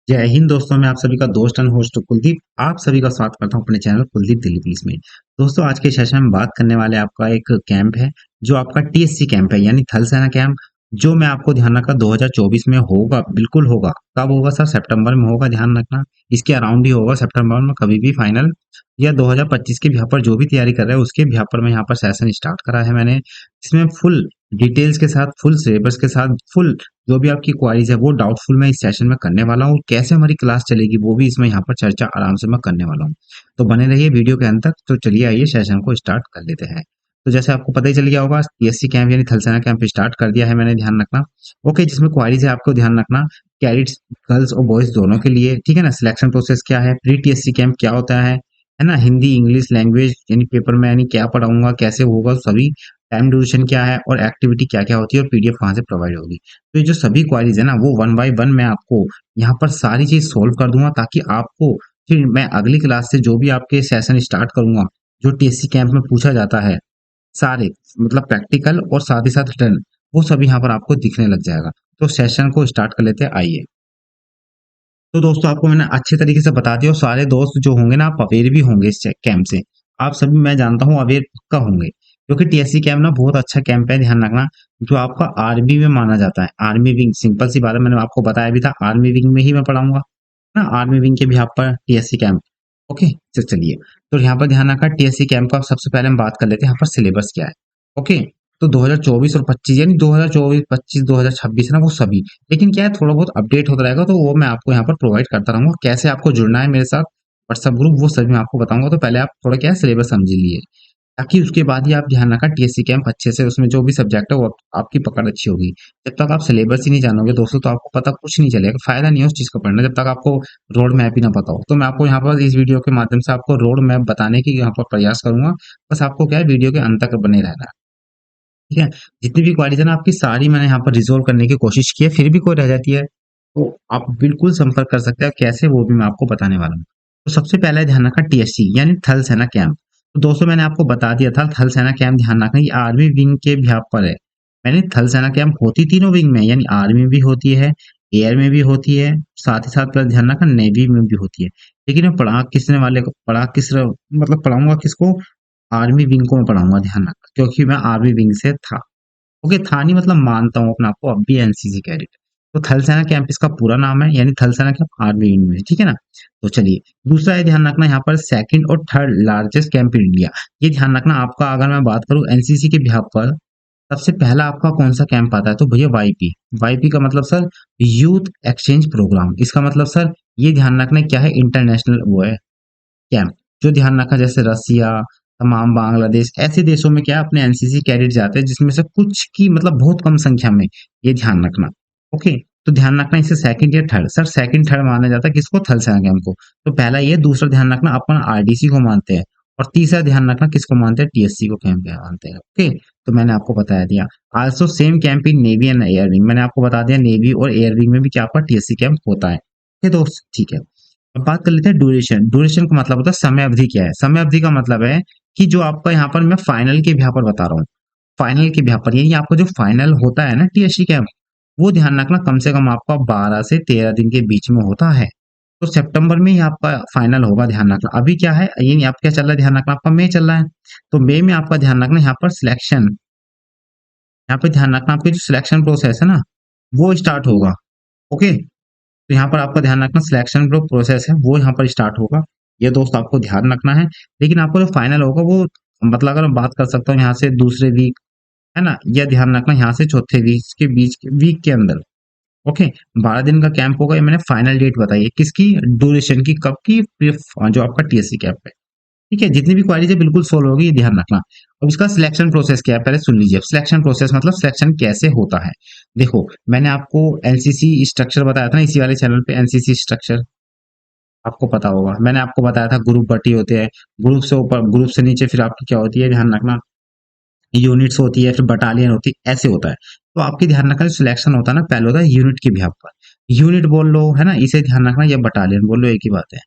जय हिंद दोस्तों। मैं आप सभी का दोस्त एंड होस्ट कुलदीप आप सभी का स्वागत करता हूं अपने चैनल कुलदीप दिल्ली पुलिस में। दोस्तों आज के सेशन में बात करने वाले आपका एक कैंप है जो आपका टीएससी कैंप है यानी थल सेना कैंप। जो मैं आपको ध्यान रखा 2024 में होगा, बिल्कुल होगा। कब होगा सर? सितंबर में होगा, ध्यान रखना। इसके अराउंड ही होगा सितंबर में, कभी भी फाइनल या 2025 के बिहार पर जो भी तैयारी कर रहे हैं उसके बिहार पर मैं यहाँ पर सेशन स्टार्ट करा है मैंने। इसमें फुल डिटेल्स के साथ, फुल सिलेबस के साथ, फुल जो भी आपकी क्वारीज है वो डाउटफुल मैं इस सेशन में करने वाला हूँ। कैसे हमारी क्लास चलेगी वो भी इसमें यहाँ पर चर्चा आराम से मैं करने वाला हूँ। तो बने रहिए वीडियो के अंत तक। तो चलिए आइए सेशन को स्टार्ट कर लेते हैं। तो जैसे आपको पता ही चल गया होगा, पीएससी कैंप यानी थल सेना कैंप स्टार्ट कर दिया है मैंने, ध्यान रखना। ओके, जिसमें क्वारीज है आपको ध्यान रखना, कैडेट्स गर्ल्स और बॉयज दोनों के लिए, ठीक है ना। सिलेक्शन प्रोसेस क्या है, प्री टीएससी कैंप क्या होता है ना। हिंदी इंग्लिश लैंग्वेज यानी पेपर में यानी क्या पढ़ाऊंगा, कैसे होगा सभी, टाइम ड्यूरेशन क्या है और एक्टिविटी क्या क्या होती है और पीडीएफ कहाँ से प्रोवाइड होगी। तो ये जो सभी क्वारीज है ना वो वन बाय वन मैं आपको यहाँ पर सारी चीज सोल्व कर दूंगा, ताकि आपको फिर मैं अगली क्लास से जो भी आपके सेशन स्टार्ट करूंगा, जो टीएससी कैंप में पूछा जाता है, सारे मतलब प्रैक्टिकल और साथ ही साथ रिटर्न, वो सभी यहाँ पर आपको दिखने लग जाएगा। तो सेशन को स्टार्ट कर लेते हैं, आइए। तो दोस्तों आपको मैंने अच्छे तरीके से बता दिया और सारे दोस्त जो होंगे ना आप अवेयर भी होंगे इस कैंप से। आप सभी मैं जानता हूँ अवेयर पक्का होंगे, क्योंकि टीएससी कैंप ना बहुत अच्छा कैंप है, ध्यान रखना। जो आपका आर्मी में माना जाता है, आर्मी विंग, सिंपल सी बात है, मैंने आपको बताया भी था आर्मी विंग में ही मैं पढ़ाऊंगा ना, आर्मी विंग के भी यहाँ पर टीएससी कैंप। ओके, तो चलिए। तो यहाँ पर ध्यान रखा टीएससी कैंप का सबसे पहले हम बात कर लेते हैं यहाँ पर सिलेबस क्या है। ओके, तो 2024 और 25 यानी 2024 25 2026 है ना वो सभी, लेकिन क्या है थोड़ा बहुत अपडेट होता रहेगा, तो वो मैं आपको यहाँ पर प्रोवाइड करता रहूंगा। कैसे आपको जुड़ना है मेरे साथ व्हाट्सएप ग्रुप, वो सभी मैं आपको बताऊंगा। तो पहले आप थोड़ा क्या है सिलेबस समझ लीजिए, ताकि उसके बाद ही आप ध्यान रखा टीएससी कैंप अच्छे से, उसमें जो भी सब्जेक्ट है वो आपकी पकड़ अच्छी होगी। जब तक आप सिलेबस ही नहीं जानोगे दोस्तों तो आपको पता कुछ नहीं चलेगा, फायदा नहीं है उस चीज को पढ़ना जब तक आपको रोड मैप ही ना पता हो। तो मैं आपको यहाँ पर इस वीडियो के माध्यम से आपको रोड मैप बताने की यहाँ पर प्रयास करूंगा। बस आपको क्या है वीडियो के अंत तक बने रहना है, ठीक है। जितनी भी क्वारीज है ना आपकी सारी मैंने यहाँ पर रिजोल्व करने की कोशिश की है, फिर भी कोई रह जाती है तो आप बिल्कुल संपर्क कर सकते हैं, कैसे वो भी मैं आपको बताने वाला हूँ। तो सबसे पहला है ध्यान रखना टीएससी यानी थल सेना कैंप। तो दोस्तों मैंने आपको बता दिया था थल सेना कैंप, ध्यान रखना ये आर्मी विंग के भी पर है। मैंने थल सेना कैंप होती तीनों विंग में, यानी आर्मी में भी होती है, एयर में भी होती है, साथ ही साथ प्लस ध्यान रखना नेवी में भी होती है। लेकिन मैं पढ़ा किसने वाले को, पढ़ा किस मतलब पढ़ाऊंगा किसको, आर्मी विंग को मैं पढ़ाऊंगा, ध्यान रखना, क्योंकि मैं आर्मी विंग से था। ओके, था नहीं मतलब मानता हूँ अपने आप को, अब भी एनसीसी कैडेट। तो थल सेना कैंप इसका पूरा नाम है, यानी थल सेना कैंप आर्मी विंग में, ठीक है ना। तो चलिए, दूसरा है ध्यान रखना यहाँ पर सेकंड और third largest camp in India. ये ध्यान रखना आपका, अगर मैं बात करूँ एनसीसी के बिहाफ पर, सबसे पहला आपका कौन सा कैंप आता है, तो भैया वाईपी। वाईपी का मतलब सर यूथ एक्सचेंज प्रोग्राम, इसका मतलब सर ये ध्यान रखना क्या है, इंटरनेशनल वो है कैंप। जो ध्यान रखा जैसे रसिया, तमाम बांग्लादेश, ऐसे देशों में क्या है अपने एनसीसी कैडेट जाते हैं, जिसमें से कुछ की मतलब बहुत कम संख्या में, ये ध्यान रखना। ओके, तो ध्यान रखना इसे सेकंड या थर्ड, सर सेकंड थर्ड माना जाता है किसको, थल सेना कैंप को। तो पहला ये, दूसरा ध्यान रखना अपन आरडीसी को मानते हैं, और तीसरा ध्यान रखना किसको मानते हैं, टीएससी को कैंप मानते हैं। ओके, तो मैंने आपको बताया दिया। Also same camp in navy and air wing, मैंने आपको बता दिया नेवी और एयर विंग में भी क्या आपका टीएससी कैंप होता है। ओके दोस्त, ठीक है। अब बात कर लेते हैं ड्यूरेशन। ड्यूरेशन का मतलब होता है समय अवधि क्या है। समय अवधि का मतलब है कि जो आपका यहाँ पर मैं फाइनल के यहाँ पर बता रहा हूँ, फाइनल के यहाँ पर यानी आपका जो फाइनल होता है ना टीएससी कैंप, वो ध्यान रखना कम से कम आपका 12 से 13 दिन के बीच में होता है। तो सितंबर में ही आपका फाइनल होगा, ध्यान रखना। अभी क्या है ये नहीं, आप क्या चल रहा है, ध्यान रखना आपका मई चल रहा है। तो मई में आपका ध्यान रखना यहाँ पर सिलेक्शन, यहाँ पे ध्यान रखना आपकी जो सिलेक्शन प्रोसेस है ना वो स्टार्ट होगा। ओके, तो यहाँ पर आपका ध्यान रखना सिलेक्शन जो प्रोसेस है वो यहाँ पर स्टार्ट होगा, ये दोस्त आपको ध्यान रखना है। लेकिन आपको जो फाइनल होगा वो मतलब अगर मैं बात कर सकता हूँ यहाँ से दूसरे वीक, है ना, यह ध्यान रखना यहाँ से चौथे वीक के बीच वीक के अंदर। ओके, 12 दिन का कैंप होगा, ये मैंने फाइनल डेट बताई है किसकी, ड्यूरेशन की, कब की, जो आपका टीएससी कैंप है। ठीक है, जितनी भी क्वारीज है बिल्कुल सोल्व होगी, ये ध्यान रखना। अब इसका सिलेक्शन प्रोसेस क्या है पहले सुन लीजिए। सिलेक्शन प्रोसेस मतलब सिलेक्शन कैसे होता है। देखो मैंने आपको एनसीसी स्ट्रक्चर बताया था ना इसी वाले चैनल पे, एनसीसी स्ट्रक्चर आपको पता होगा, मैंने आपको बताया था ग्रुप बटी होते हैं, ग्रुप से ऊपर ग्रुप से नीचे फिर आपकी क्या होती है, ध्यान रखना यूनिट्स होती है, फिर बटालियन होती है, ऐसे होता है। तो आपकी ध्यान रखना सिलेक्शन होता है ना पहले होता है यूनिट के बिहाफ पर, यूनिट बोल लो है ना, इसे ध्यान रखना, या बटालियन बोल लो एक ही बात है,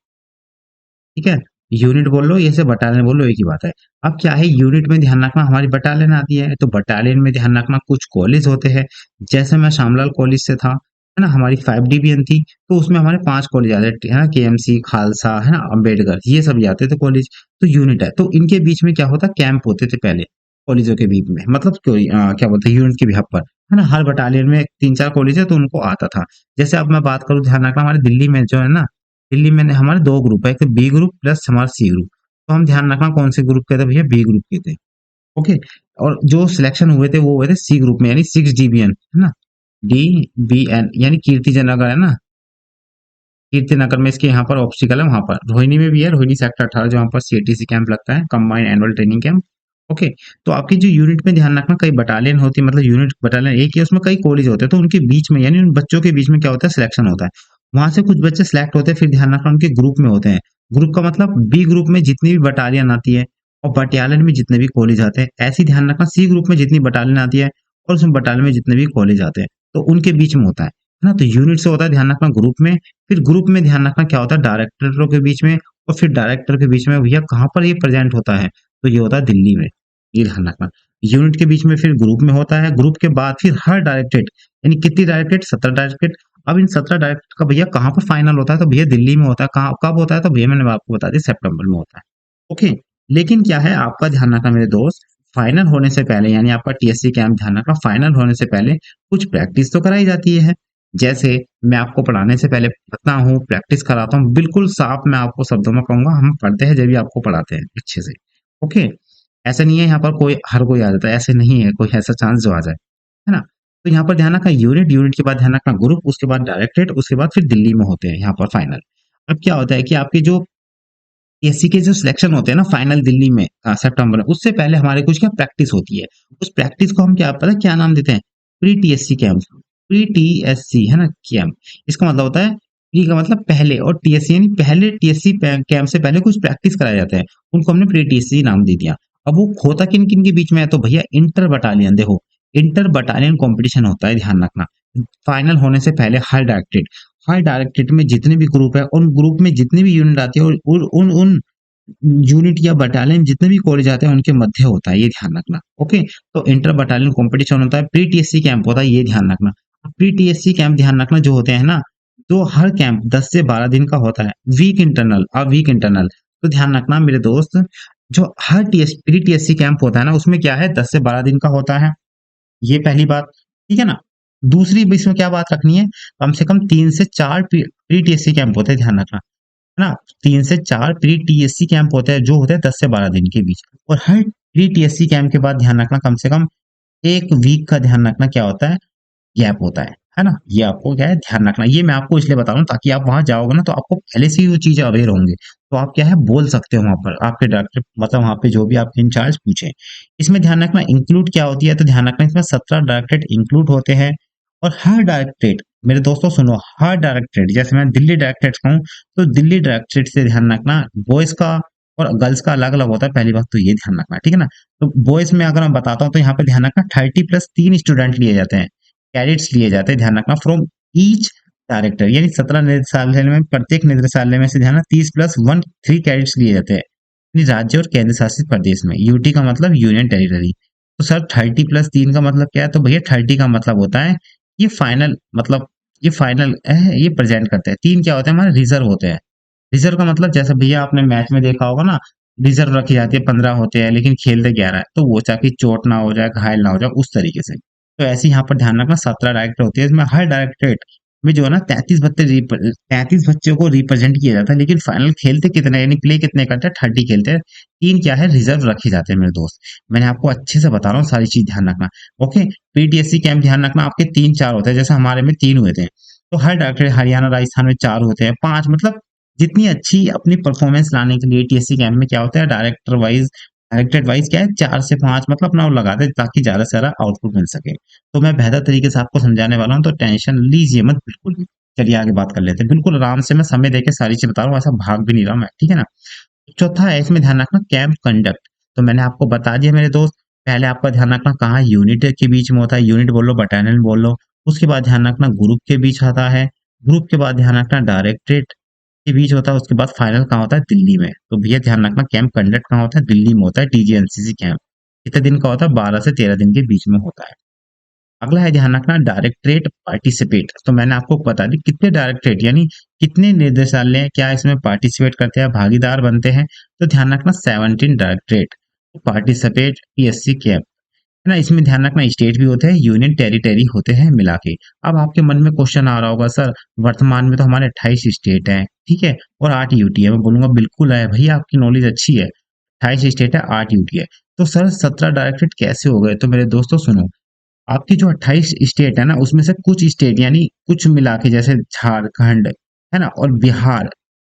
ठीक है। यूनिट बोल लो, जैसे बटालियन बोल लो एक ही बात है। अब क्या है यूनिट में ध्यान रखना हमारी बटालियन आती है, तो बटालियन में ध्यान रखना कुछ कॉलेज होते हैं, जैसे मैं श्यामलाल कॉलेज से था, है ना, हमारी 5 डिवीजन थी, तो उसमें हमारे 5 कॉलेज आते थे, है ना, केएमसी, खालसा, है ना, अंबेडकर, ये सब जाते थे कॉलेज। तो यूनिट है, तो इनके बीच में क्या होता, कैंप होते थे पहले, कॉलेजों के बीच में, मतलब क्या बोलते हैं, यूनिट के बिहाफ पर, है ना, हर बटालियन में 3-4 कॉलेज है, तो उनको आता था। जैसे अब मैं बात करूँ, ध्यान रखना, हमारे दिल्ली में जो है ना, दिल्ली में हमारे 2 ग्रुप है, एक तो बी ग्रुप प्लस हमारा सी ग्रुप। तो हम ध्यान रखना कौन से ग्रुप के थे भैया, बी ग्रुप के थे। ओके। और जो सिलेक्शन हुए थे वो हुए थे सी ग्रुप में, यानी 6 डीबीएन, है ना, DBN, यानी कीर्ति नगर, है ना, कीर्ति नगर में इसके यहाँ पर ऑब्स्टिकल है, वहां पर रोहिणी में भी है, रोहिणी सेक्टर 18 जहाँ पर सीएटीसी कैंप लगता है, combined annual training camp. Okay. तो आपकी जो यूनिट में ध्यान रखना, कई बटालियन होती है, मतलब यूनिट बटालियन एक ही है, उसमें कई कॉलेज होते हैं, तो उनके बीच में, यानी उन बच्चों के बीच में क्या होता है, सिलेक्शन होता है। वहां से कुछ बच्चे सिलेक्ट होते हैं, फिर ध्यान रखना उनके ग्रुप में होते हैं। ग्रुप का मतलब बी ग्रुप में जितनी भी बटालियन आती है, और बटालियन में जितने भी कॉलेज आते हैं, ऐसे ही ध्यान रखना सी ग्रुप में जितनी बटालियन आती है, और उस बटालियन में जितने भी कॉलेज आते हैं, तो उनके बीच में होता है ना। तो यूनिट से होता है ध्यान रखना ग्रुप में, फिर ग्रुप में ध्यान रखना क्या होता है, डायरेक्टरों के बीच में, और फिर डायरेक्टर के बीच में भैया कहाँ पर ये प्रेजेंट होता है, तो ये होता है दिल्ली में। ये ध्यान रखना, यूनिट के बीच में, फिर ग्रुप में होता है, ग्रुप के बाद फिर हर डायरेक्टेड, यानी कितनी डायरेक्टेड, 17 डायरेक्टेड। अब इन 17 डायरेक्टेड का भैया कहाँ पर फाइनल होता है, तो भैया दिल्ली में होता है। कहाँ कब होता है, तो भैया मैंने आपको बता दी, सितंबर में होता है। ओके। लेकिन क्या है, आपका ध्यान रखना मेरे दोस्त, फाइनल होने से पहले, यानी आपका टीएससी कैंप, ध्यान रखना, फाइनल होने से पहले कुछ प्रैक्टिस तो कराई जाती है। जैसे मैं आपको पढ़ाने से पहले पढ़ता हूँ, प्रैक्टिस कराता हूँ, बिल्कुल साफ मैं आपको शब्दों में कहूंगा, हम पढ़ते हैं जब भी आपको पढ़ाते हैं अच्छे से। ओके। ऐसा नहीं है यहाँ पर कोई हर कोई आ जाता है, ऐसे नहीं है कोई ऐसा चांस जो आ जाए, है ना। तो यहाँ पर ध्यान रखना यूनिट, यूनिट के बाद ध्यान रखना ग्रुप, उसके बाद डायरेक्टेड, उसके बाद फिर दिल्ली में होते हैं यहाँ पर फाइनल। अब क्या होता है कि आपके जो एससी के जो सिलेक्शन होते हैं ना फाइनल दिल्ली में, सितंबर में, उससे पहले हमारे कुछ क्या प्रैक्टिस होती है। उस प्रैक्टिस को हम क्या पता है क्या नाम देते हैं, pre TSC camp. Pre TSC, है ना, कैंप। इसका मतलब होता है, प्री का मतलब पहले, और टीएससी यानी पहले, टीएससी कैंप से पहले कुछ प्रैक्टिस कराए जाते हैं, उनको हमने प्री टीएससी नाम दे दिया। अब वो होता किन किन के बीच में है, तो भैया इंटर बटालियन, देखो, इंटर बटालियन कॉम्पिटिशन होता है, ध्यान रखना। फाइनल होने से पहले हर डायरेक्टेड में जितने भी ग्रुप है, उन ग्रुप में जितनी भी यूनिट आती है, और उन उन यूनिट या बटालियन जितने भी कॉलेज आते हैं उनके मध्य होता है, ये ध्यान रखना। ओके। तो इंटर बटालियन कंपटीशन होता है, प्री टीएससी कैंप होता है, ये ध्यान रखना। प्री टीएससी कैंप ध्यान रखना जो होते हैं ना, तो हर कैंप 10 से 12 दिन का होता है, वीक इंटरनल। तो ध्यान रखना मेरे दोस्त, जो हर प्री टीएससी कैंप होता है ना, उसमें क्या है, 10 से 12 दिन का होता है, ये पहली बात, ठीक है ना। दूसरी इसमें क्या बात रखनी है, कम से कम 3 से 4 प्री टीएससी कैंप होते हैं, ध्यान रखना, है ना। 3 से 4 प्री टीएससी कैंप होते हैं, जो होते हैं 10 से 12 दिन के बीच। और हर प्री टीएससी कैंप के बाद ध्यान रखना, कम से कम 1 वीक का ध्यान रखना क्या होता है, गैप होता है ना। ये आपको क्या है ध्यान रखना, ये मैं आपको इसलिए बता रहा हूँ ताकि आप वहां जाओगे ना, तो आपको पहले से ही वो चीजें अवेयर होंगे, तो आप क्या है बोल सकते हो वहां पर, आपके डायरेक्टर, मतलब वहां पे जो भी आपके इंचार्ज पूछे। इसमें ध्यान रखना इंक्लूड क्या होती है, तो ध्यान रखना इसमें 17 डायरेक्टेड इंक्लूड होते हैं। और हर डायरेक्टेड, मेरे दोस्तों सुनो, हर डायरेक्टेड, जैसे मैं दिल्ली डायरेक्टेड कहूँ, तो दिल्ली डायरेक्टेड से ध्यान रखना, बॉयज का और गर्ल्स का अलग अलग होता है, पहली बात तो ये ध्यान रखना, ठीक है ना। तो बॉयज में अगर मैं बताता हूँ, तो यहाँ पे ध्यान रखना 30+3 स्टूडेंट लिए जाते हैं, कैडेट्स लिए जाते हैं, ध्यान रखना, फ्रॉम ईच डायरेक्टर, यानी 17 निदेशालय में, प्रत्येक निदेशालय में से ध्यान 30+1 3 कैडेट्स लिए जाते हैं, यानी राज्य और केंद्र शासित प्रदेश में। यूटी का मतलब यूनियन टेरिटरी। तो सर 30+3 का मतलब क्या है, तो भैया 30 का मतलब होता है ये फाइनल, मतलब ये फाइनल है, ये प्रेजेंट करते हैं। 3 क्या होते हैं, हमारे रिजर्व होते हैं। रिजर्व का मतलब जैसे भैया आपने मैच में देखा होगा ना, रिजर्व रखी जाती है, 15 होते हैं लेकिन खेलते 11 है, तो वो ताकि चोट ना हो जाए, घायल ना हो जाए, उस तरीके से। तो ऐसे यहाँ पर ध्यान रखना 17 डायरेक्टर होती है, इसमें हर डायरेक्टरेट में जो है ना 33 बच्चों को रिप्रेजेंट किया जाता है, लेकिन फाइनल खेलते कितने, यानी प्ले कितने करते हैं, 30 खेलते हैं। 3 क्या है, रिजर्व रखे जाते हैं मेरे दोस्त। मैंने आपको अच्छे से बता रहा हूँ, सारी चीज ध्यान रखना। ओके। पीटीएससी कैंप ध्यान रखना, आपके 3-4 होते हैं, जैसे हमारे में 3 हुए थे। तो हर डायरेक्टर हरियाणा राजस्थान में 4 होते हैं, 5, मतलब जितनी अच्छी अपनी परफॉर्मेंस लाने के लिए टीएससी कैंप में क्या होता है, डायरेक्टेड वाइज क्या है, 4 से 5, मतलब अपना वो लगाते हैं ताकि ज्यादा से ज्यादा आउटपुट मिल सके। तो मैं बेहतर तरीके से आपको समझाने वाला हूँ, तो टेंशन लीजिए मत बिल्कुल भी। चलिए आगे बात कर लेते हैं, बिल्कुल आराम से, मैं समय देके सारी चीज बता रहा हूँ, ऐसा भाग भी नहीं रहा मैं, ठीक है ना। चौथा है, इसमें ध्यान रखना कैंप कंडक्ट। तो मैंने आपको बता दिया मेरे दोस्त, पहले आपका ध्यान रखना कहाँ यूनिट के बीच में होता है, यूनिट बोल लो, बटालियन बोल लो। उसके बाद ध्यान रखना ग्रुप के बीच आता है, ग्रुप के बाद ध्यान रखना डायरेक्टरेट के बीच होता है, उसके बाद फाइनल कहाँ होता है, दिल्ली में। तो भैया ध्यान रखना कैंप कंडक्ट कहाँ होता है, दिल्ली में होता है, डीजीएनसीसी कैंप। कितने दिन का होता है, 12 से 13 दिन के बीच में होता है। अगला है ध्यान रखना डायरेक्टरेट पार्टिसिपेट। तो मैंने आपको बता दी कितने डायरेक्टरेट यानी कितने निर्देशालय क्या इसमें पार्टिसिपेट करते हैं, भागीदार बनते हैं। तो ध्यान रखना 17 डायरेक्टरेट पार्टिसिपेट पीएससी कैंप, है ना। इसमें ध्यान रखना स्टेट भी होते हैं, यूनियन टेरिटरी होते हैं मिला के। अब आपके मन में क्वेश्चन आ रहा होगा सर, वर्तमान में तो हमारे 28 स्टेट हैं, ठीक है, और 8 यूटी है। मैं बोलूंगा बिल्कुल है भैया, आपकी नॉलेज अच्छी है। 28 स्टेट है, 8 यूटी है। तो सर 17 डायरेक्टरेट कैसे हो गए? तो मेरे दोस्तों सुनो, आपकी जो 28 स्टेट है ना, उसमें से कुछ स्टेट यानी कुछ मिला के, जैसे झारखंड, है ना, और बिहार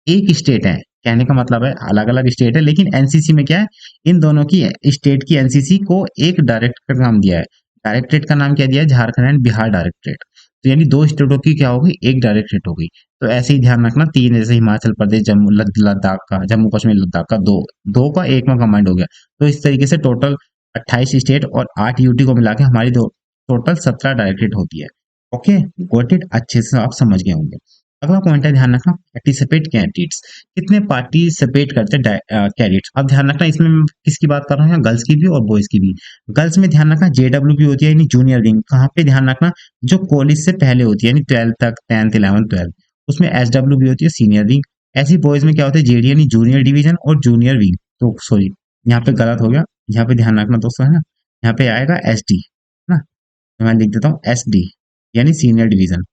एक स्टेट है। कहने का मतलब है अलग अलग स्टेट है, लेकिन एनसीसी में क्या है, इन दोनों की स्टेट की एनसीसी को एक डायरेक्टर का नाम दिया है। डायरेक्टरेट का नाम क्या दिया है? Jharkhand and Bihar directorate. तो यानी दो स्टेटों की क्या होगी? एक डायरेक्टरेट होगी। तो ऐसे ही ध्यान रखना, तीन जैसे हिमाचल प्रदेश, जम्मू लद्दाख का, जम्मू कश्मीर लद्दाख का दो, दो का एक में कमांड हो गया। तो इस तरीके से टोटल 28 स्टेट और 8 यूटी को मिला के हमारी दो टोटल 17 डायरेक्टरेट होती है। ओके, गोट इट, अच्छे से आप समझ गए होंगे। अगला पॉइंट है ध्यान रखना पार्टिसिपेट कैंडिडेट्स। कितने पार्टिसिपेट करते हैं कैडेट्स? अब ध्यान रखना इसमें मैं किसकी बात कर रहा हूँ, गर्ल्स की भी और बॉयज की भी। गर्ल्स में ध्यान रखना जेडब्ल्यू भी होती है यानी जूनियर विंग। कहाँ पे ध्यान रखना? जो कॉलेज से पहले होती है यानी 12th तक, 10th 11th 12th, उसमें एसडब्ल्यू भी होती है सीनियर विंग। ऐसी बॉयज में क्या होता है? जेडी यानी जूनियर डिवीजन और जूनियर विंग। तो सॉरी, यहाँ पे गलत हो गया, यहाँ पे ध्यान रखना दोस्तों, है ना। यहाँ पे आएगा एस डी, है ना। तो मैं लिख देता हूँ एस डी यानी सीनियर डिवीजन।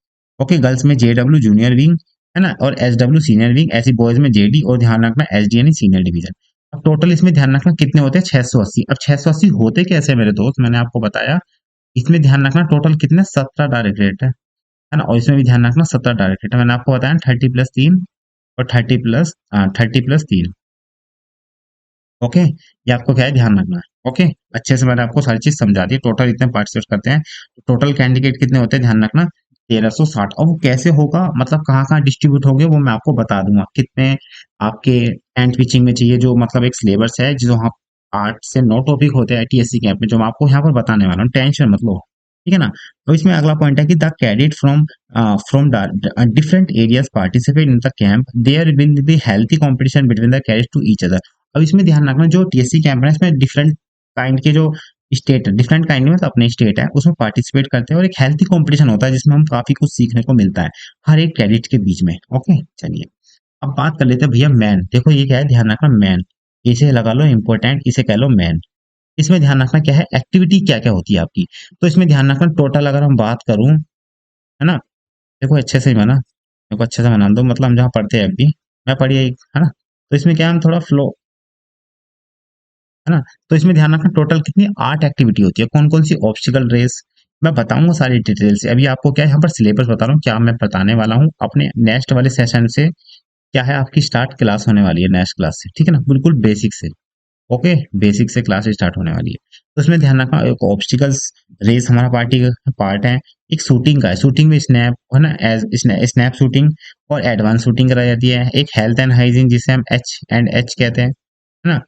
ओके, गर्ल्स में जेडब्ल्यू जूनियर विंग, है ना, और एस डब्ल्यू सीनियर विंग। ऐसी बॉयज में जेडी और ध्यान रखना एस डी यानी सीनियर डिवीजन। अब टोटल इसमें ध्यान रखना कितने होते हैं? 680। अब 680 होते कैसे हैं मेरे दोस्त? मैंने आपको बताया, इसमें ध्यान रखना टोटल कितने? 17 डायरेक्टरेट है ना, और इसमें भी ध्यान रखना 17 डायरेक्टरेट है। मैंने आपको बताया 30+3 और 30+3। ओके, ये आपको क्या है ध्यान रखना है। ओके, अच्छे से मैंने आपको सारी चीज समझा दी। टोटल इतने पार्टिसिपेट करते हैं, टोटल कैंडिडेट कितने होते हैं ध्यान रखना 1360। और वो कैसे होगा, मतलब कहाँ कहाँ डिस्ट्रीब्यूट होंगे, वो मैं आपको बता दूंगा। कितने आपके एंड पिचिंग में चाहिए, जो मतलब एक सिलेबस है जो आप 8 से 9 टॉपिक होते हैं टीएससी कैंप में, जो मैं आपको यहाँ पर बताने वाला हूँ, टेंशन मत लो, ठीक है ना। तो इसमें अगला पॉइंट है कि the cadet from different areas participate in the camp, there will be healthy competition between the cadet to each other. अब इसमें ध्यान रखना जो टीएससी कैंप है इसमें डिफरेंट काइंड के जो स्टेट, डिफरेंट काइंड में मतलब अपने स्टेट है उसमें पार्टिसिपेट करते हैं, और एक हेल्थी कंपटीशन होता है जिसमें हम काफी कुछ सीखने को मिलता है हर एक कैडेट के बीच में। ओके, चलिए अब बात कर लेते हैं भैया मैन। देखो ये क्या है, ध्यान रखना मैन, इसे लगा लो इम्पोर्टेंट, इसे कह लो मैन। इसमें ध्यान रखना क्या है, एक्टिविटी क्या क्या होती है आपकी। तो इसमें ध्यान रखना टोटल अगर हम बात करूं, है ना, देखो अच्छे से बना, देखो अच्छे से बना दो, मतलब हम जहाँ पढ़ते हैं अभी, मैं पढ़िए, है ना। तो इसमें क्या है, हम थोड़ा फ्लो, है ना। तो इसमें ध्यान रखना टोटल कितनी 8 एक्टिविटी होती है। कौन कौन सी? ऑब्स्टिकल रेस, मैं बताऊंगा सारी डिटेल से। अभी आपको क्या है, यहाँ पर सिलेबस बता रहा हूँ क्या मैं बताने वाला हूँ। अपने नेक्स्ट वाले सेशन से क्या है, आपकी स्टार्ट क्लास होने वाली है नेक्स्ट क्लास से, ठीक है ना, बिल्कुल बेसिक से। ओके, बेसिक से क्लास स्टार्ट होने वाली है। तो इसमें ध्यान रखना एक ऑब्स्टिकल्स रेस हमारा पार्टी का पार्ट है। एक शूटिंग का है, शूटिंग में स्नैप, है ना, एज स्नैप शूटिंग और एडवांस शूटिंग कराई जाती है। एक हेल्थ एंड हाइजीन जिसे हम H&H कहते हैं, है ना।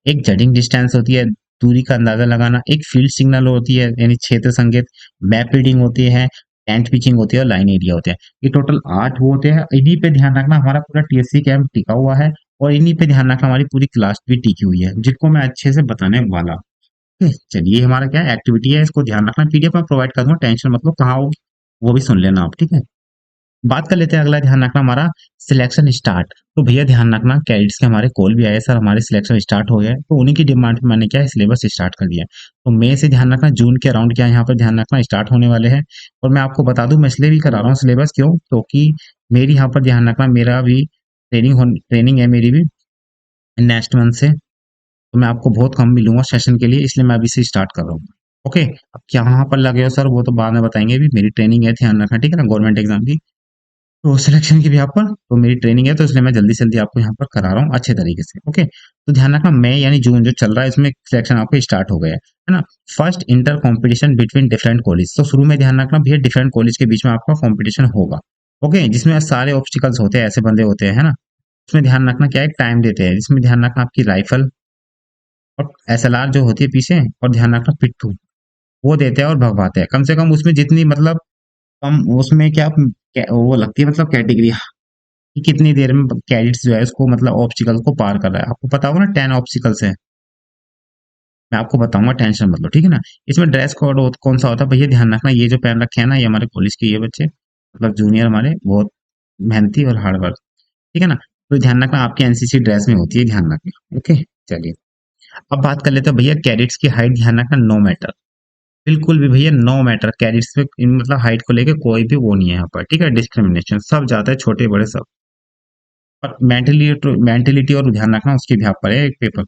एक जडिंग डिस्टेंस होती है, दूरी का अंदाजा लगाना। एक फील्ड सिग्नल होती है यानी क्षेत्र संकेत। मैप रीडिंग होती है, टेंट पिचिंग होती है और लाइन एरिया होते हैं। ये टोटल 8 वो होते हैं। इन्हीं पे ध्यान रखना हमारा पूरा टीएससी कैंप टिका हुआ है, और इन्हीं पे ध्यान रखना हमारी पूरी क्लास भी टिकी हुई है, जिनको मैं अच्छे से बताने वाला हूं। ठीक है? चलिए, हमारा क्या एक्टिविटी है, इसको ध्यान रखना। पीडीएफ में प्रोवाइड कर दूंगा, टेंशन मतलब कहाँ होगी वो भी सुन लेना आप, ठीक है। बात कर लेते हैं, अगला ध्यान रखना हमारा सिलेक्शन स्टार्ट। तो भैया ध्यान रखना कैडेट्स के हमारे कॉल भी आए, सर हमारे सिलेक्शन स्टार्ट हो गया है, तो उन्हीं की डिमांड पे मैंने क्या है सिलेबस स्टार्ट कर दिया है। तो मई से ध्यान रखना जून के अराउंड क्या यहाँ पर ध्यान रखना स्टार्ट होने वाले हैं। और मैं आपको बता दूं मैं इसलिए भी करा रहा हूँ सिलेबस, क्यों? क्योंकि मेरी यहाँ पर ध्यान रखना मेरा भी ट्रेनिंग है मेरी भी नेक्स्ट मंथ से। तो मैं आपको बहुत कम मिलूंगा सेशन के लिए, इसलिए मैं अभी से स्टार्ट कर रहा हूँ। ओके, अब क्या यहाँ पर लगे हो सर, वो तो बाद में बताएंगे। भी मेरी ट्रेनिंग है, ध्यान रखना, ठीक है ना, गवर्नमेंट एग्जाम की। तो सिलेक्शन की भी आप पर तो मेरी ट्रेनिंग है, तो इसलिए मैं जल्दी से जल्दी आपको यहाँ पर करा रहा हूँ अच्छे तरीके से। ओके, तो ध्यान रखना मई यानी जून जो चल रहा है इसमें सिलेक्शन आपको स्टार्ट हो गया है ना। First inter competition between different college. तो शुरू में ध्यान रखना भैया डिफरेंट कॉलेज के बीच में आपका कंपटीशन होगा। ओके, जिसमें सारे ऑब्स्टिकल्स होते हैं, ऐसे बंदे होते हैं, है ना। इसमें ध्यान रखना क्या है, टाइम देते हैं। इसमें ध्यान रखना आपकी राइफल और एसएलआर जो होती है पीछे, और ध्यान रखना पिट्ठू वो देते हैं और भगवाते हैं। कम से कम उसमें जितनी मतलब कम उसमें वो लगती है मतलब कैटेगरी कि कितनी देर में कैडेट्स जो है उसको मतलब ऑब्स्टिकल को पार कर रहा है। आपको पता होगा ना 10 ऑब्स्टिकल्स है। मैं आपको बताऊंगा, टेंशन मत लो, ठीक है ना। इसमें ड्रेस कोड कौन सा होता है भैया, ध्यान रखना, ये जो पहन रखे हैं ना, ये हमारे कॉलेज के ये बच्चे, मतलब जूनियर हमारे, बहुत मेहनती और हार्ड वर्क, ठीक है ना। तो ध्यान रखना आपकी एनसीसी ड्रेस में होती है, ध्यान रखना, ओके। चलिए, अब बात कर लेते हैं भैया कैडेट्स की हाइट, ध्यान रखना नो मैटर, बिल्कुल भी भैया नो मैटर, कैडेट्स पे मतलब हाइट को लेके कोई भी वो नहीं है यहाँ पर, ठीक है, डिस्क्रिमिनेशन, सब जाते हैं छोटे बड़े सब। और मेंटेलिटी और ध्यान रखना उसके भी पर है एक पेपर,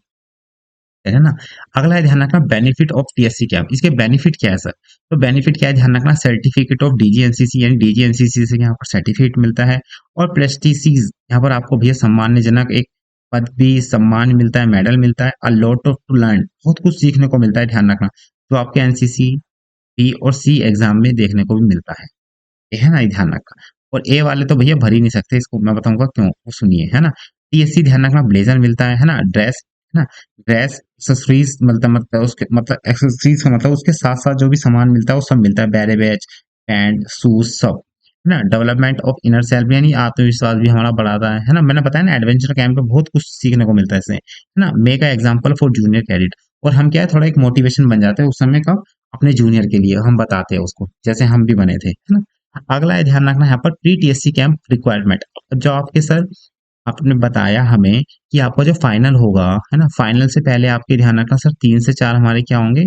है ना। अगला है ध्यान रखना बेनिफिट ऑफ टीएससी कैंप, इसके बेनिफिट क्या है सर। तो बेनिफिट क्या है, ध्यान रखना सर्टिफिकेट ऑफ डीजीएनसीसी, यानी डीजीएनसीसी से यहाँ पर सर्टिफिकेट मिलता है। और प्रेस्टिजीज, यहाँ पर आपको भैया सम्मानजनक एक पदवी सम्मान मिलता है, मेडल मिलता है। A lot of to learn, बहुत कुछ सीखने को मिलता है, ध्यान रखना, जो आपके एनसीसी बी और सी एग्जाम में देखने को भी मिलता है, ये है ना, ये ध्यान रखना। और ए वाले तो भैया भर ही नहीं सकते इसको, मैं बताऊंगा क्यों, वो सुनिए, है ना। टीएससी ध्यान रखना ब्लेजर मिलता है ना, ड्रेस, है ना, ड्रेस एक्सेसरीज, मतलब उसके मतलब एक्सेसरीज का मतलब उसके साथ साथ जो भी सामान मिलता है वो सब मिलता है, बैरे बैच, पैंट, शूज, सब, है ना। डेवलपमेंट ऑफ इनर सेल्फ, यानी आत्मविश्वास भी हमारा बढ़ाता है ना। मैंने बताया ना, एडवेंचर कैंप में बहुत कुछ सीखने को मिलता है इससे, है ना। Make a example for junior cadet, और हम क्या है थोड़ा एक मोटिवेशन बन जाते हैं उस समय का, अपने जूनियर के लिए हम बताते हैं उसको, जैसे हम भी बने थे, है ना। अगला है ध्यान रखना यहाँ पर प्री टीएससी कैंप रिक्वायरमेंट, जो आपके सर आपने बताया हमें कि आपका जो फाइनल होगा, है ना, फाइनल से पहले आपके ध्यान रखना सर 3 से 4 हमारे क्या होंगे,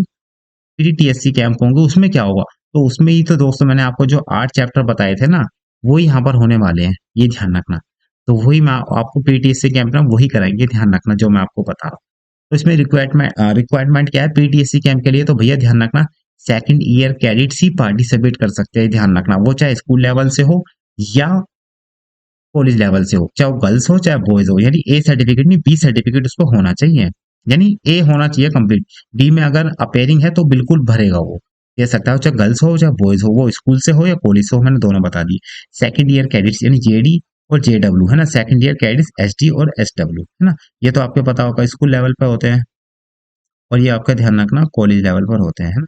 प्री टीएससी कैंप होंगे। उसमें क्या होगा, तो उसमें ही तो दोस्तों मैंने आपको जो 8 चैप्टर बताए थे ना, वो यहाँ पर होने वाले हैं, ये ध्यान रखना। तो वही मैं आपको प्री टीएससी कैंप ना वही कराएंगे, ध्यान रखना, जो मैं आपको बता रहा हूँ। तो इसमें रिक्वायरमेंट क्या है पीटीएससी कैंप के लिए, तो भैया ध्यान रखना सेकंड ईयर कैडेट्स ही पार्टिसिपेट कर सकते हैं, ध्यान रखना, वो चाहे स्कूल लेवल से हो या कॉलेज लेवल से हो, चाहे वो गर्ल्स हो चाहे बॉयज हो, यानी ए सर्टिफिकेट नहीं बी सर्टिफिकेट उसको होना चाहिए, यानी ए होना चाहिए कंप्लीट। डी में अगर अपेयरिंग है तो बिल्कुल भरेगा वो, दे सकता है, चाहे गर्ल्स हो चाहे बॉयज हो, वो स्कूल से हो या कॉलेज से हो, मैंने दोनों बता दिए। सेकंड ईयर कैडेट्स यानी जेडी और जेडब्ल्यू, है ना, सेकंड ईयर कैडेट्स एसडी और एसडब्ल्यू, है ना। ये तो आपको पता होगा स्कूल लेवल पे होते हैं, और ये आपका ध्यान रखना कॉलेज लेवल पर होते हैं, है ना।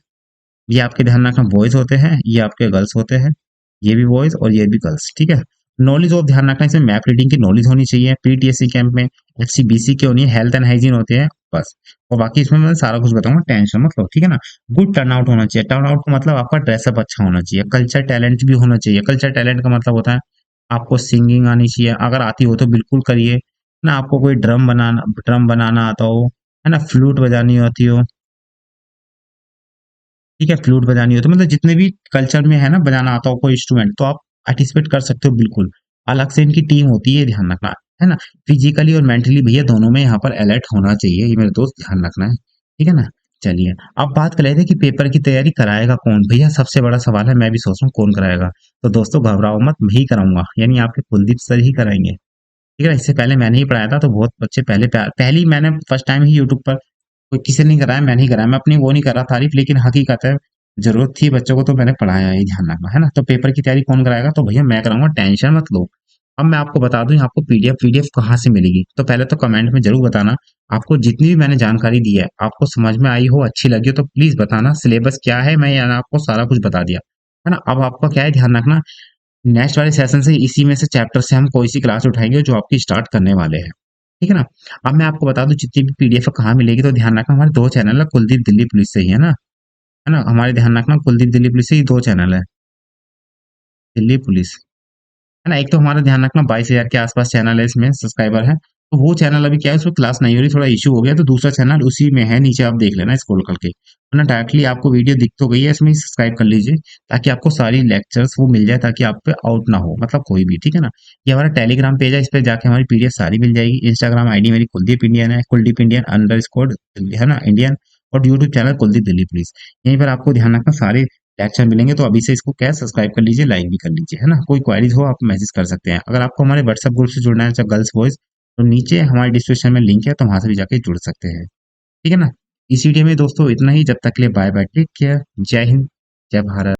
ये आपके ध्यान रखना बॉयज होते हैं, ये आपके गर्ल्स होते हैं, ये भी बॉयज और ये भी गर्ल्स, ठीक है। नॉलेज ऑफ ध्यान रखना, इसमें मैप रीडिंग की नॉलेज होनी चाहिए, पीटीएससी कैंप में एचसीबीसी की होनी है, हेल्थ एंड हाइजीन होते हैं, बस। और बाकी इसमें मैं सारा कुछ बताऊंगा, टेंशन मत लो, ठीक है ना। गुड टर्नआउट होना चाहिए, टर्नआउट का मतलब आपका ड्रेसअप अच्छा होना चाहिए, कल्चर टैलेंट भी होना चाहिए, कल्चर टैलेंट का मतलब होता है आपको सिंगिंग आनी चाहिए, अगर आती हो तो बिल्कुल करिए ना, आपको कोई ड्रम बनाना आता हो, है ना, फ्लूट बजानी आती हो, ठीक है, फ्लूट बजानी हो, तो मतलब जितने भी कल्चर में है ना बजाना आता हो कोई इंस्ट्रूमेंट, तो आप पार्टिसिपेट कर सकते हो बिल्कुल। अलग से इनकी टीम होती है, ध्यान रखना, है ना। फिजिकली और मेंटली भैया दोनों में यहाँ पर अलर्ट होना चाहिए, ये मेरे दोस्त ध्यान रखना है, ठीक है ना। चलिए, अब बात कर लेते हैं कि पेपर की तैयारी कराएगा कौन, भैया सबसे बड़ा सवाल है, मैं भी सोच रहा हूँ कौन कराएगा। तो दोस्तों घबराओ मत, मैं ही कराऊंगा, यानी आपके कुलदीप सर ही कराएंगे, ठीक है। इससे पहले मैंने ही पढ़ाया था, तो बहुत बच्चे पहली मैंने फर्स्ट टाइम ही यूट्यूब पर, कोई किसी ने नहीं कराया, मैंने ही कराया, मैं अपनी वो नहीं कर रहा तारीफ, लेकिन हकीकत है जरूरत थी बच्चों को तो मैंने पढ़ाया, ये ध्यान रखना, है ना। तो पेपर की तैयारी कौन कराएगा, तो भैया मैं कराऊंगा, टेंशन मत लो। अब मैं आपको बता दूं आपको पीडीएफ कहाँ से मिलेगी, तो पहले तो कमेंट में जरूर बताना, आपको जितनी भी मैंने जानकारी दी है आपको समझ में आई हो, अच्छी लगी हो, तो प्लीज बताना। सिलेबस क्या है मैं यहाँ आपको सारा कुछ बता दिया, है ना। अब आपका क्या है, ध्यान रखना, नेक्स्ट वाले सेशन से इसी में से चैप्टर से हम कोई सी क्लास उठाएंगे जो आपकी स्टार्ट करने वाले हैं, ठीक है ना। अब मैं आपको बता दूं जितनी भी पीडीएफ कहाँ मिलेगी, तो ध्यान रखना हमारे 2 चैनल है, कुलदीप दिल्ली पुलिस से ही, है ना, हमारे ध्यान रखना कुलदीप दिल्ली पुलिस से ही 2 चैनल है, दिल्ली पुलिस, है ना। एक तो हमारा ध्यान रखना 22,000 के आसपास चैनल है, इसमें सब्सक्राइबर है, तो वो चैनल अभी क्या है उसमें क्लास नहीं हो रही, थोड़ा इश्यू हो गया, तो दूसरा चैनल उसी में है, नीचे आप देख लेना स्क्रॉल करके, वरना डायरेक्टली आपको वीडियो दिख तो गई है, इसमें सब्सक्राइब कर लीजिए, ताकि आपको सारी लेक्चर्स वो मिल जाए, ताकि आप पे आउट ना हो, मतलब कोई भी, ठीक है ना। ये हमारा टेलीग्राम पेज है, इस पे जाके हमारी पीडीएफ सारी मिल जाएगी। इंस्टाग्राम आईडी मेरी कुलदीप इंडियन है, कुलदीप इंडियन _ है ना, इंडियन। और YouTube channel Kuldeep Delhi police, यहीं पर आपको ध्यान रखना सारे लेक्चर मिलेंगे, तो अभी से इसको क्या सब्सक्राइब कर लीजिए, लाइक भी कर लीजिए, है ना। कोई क्वेरीज हो आप मैसेज कर सकते हैं, अगर आपको हमारे व्हाट्सएप ग्रुप से जुड़ना है चाहे गर्ल्स बॉयज, तो नीचे हमारे डिस्क्रिप्शन में लिंक है, तो वहां से भी जाके जुड़ सकते हैं, ठीक है ना। इसी वीडियो में दोस्तों इतना ही, जब तक के लिए बाय बाय, टेक केयर, जय हिंद, जय भारत।